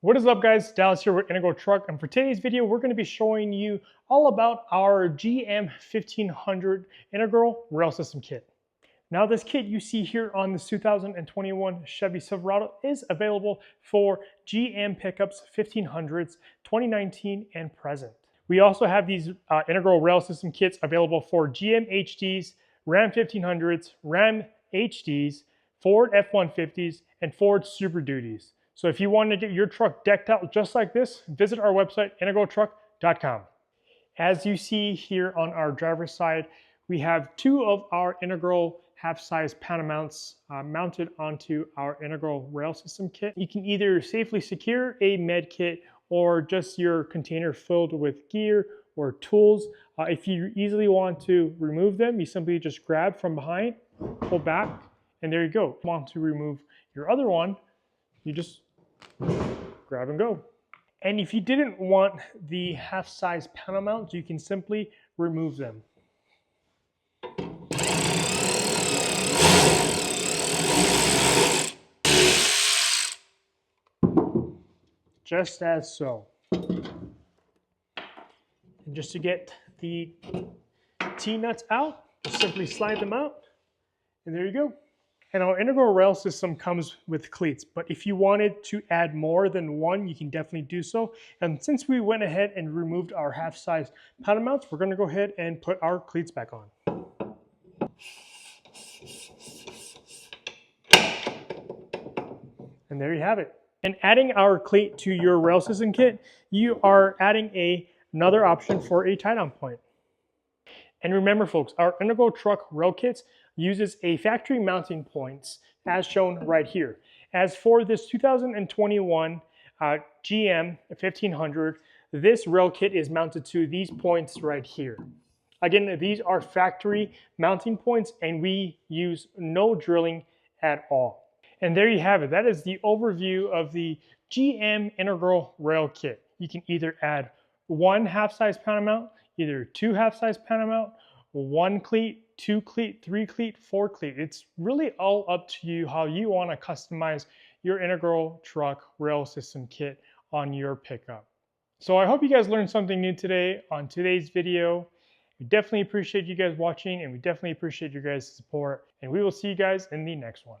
What is up, guys? Dallas here with Integral Truck, and for today's video we're going to be showing you all about our GM 1500 Integral Rail System Kit. Now this kit you see here on this 2021 Chevy Silverado is available for GM pickups 1500s 2019 and present. We also have these Integral Rail System kits available for GM HDs, Ram 1500s, Ram HDs, Ford F-150s, and Ford Super Duties. So if you want to get your truck decked out just like this, visit our website, integraltruck.com. As you see here on our driver's side, we have two of our Integral half-size panel mounts mounted onto our Integral Rail System kit. You can either safely secure a med kit or just your container filled with gear or tools. If you easily want to remove them, you simply just grab from behind, pull back, and there you go. If you want to remove your other one, you just grab and go. And if you didn't want the half-size panel mounts, you can simply remove them. Just as so. And just to get the T-nuts out, just simply slide them out, and there you go. And our Integral Rail System comes with cleats, but if you wanted to add more than one, you can definitely do so. And since we went ahead and removed our half-size panel mounts, we're going to go ahead and put our cleats back on. And there you have it. And adding our cleat to your rail system kit, you are adding another option for a tie-down point. And remember, folks, our Integral Truck rail kits uses a factory mounting points as shown right here. As for this 2021 GM 1500, this rail kit is mounted to these points right here. Again, these are factory mounting points and we use no drilling at all. And there you have it. That is the overview of the GM Integral Rail Kit. You can either add one half-size panel mount, either two half-size panel mount, one cleat, two cleat, three cleat, four cleat. It's really all up to you how you want to customize your Integral Truck Rail System Kit on your pickup. So I hope you guys learned something new today on today's video. We definitely appreciate you guys watching, and we definitely appreciate your guys' support. And we will see you guys in the next one.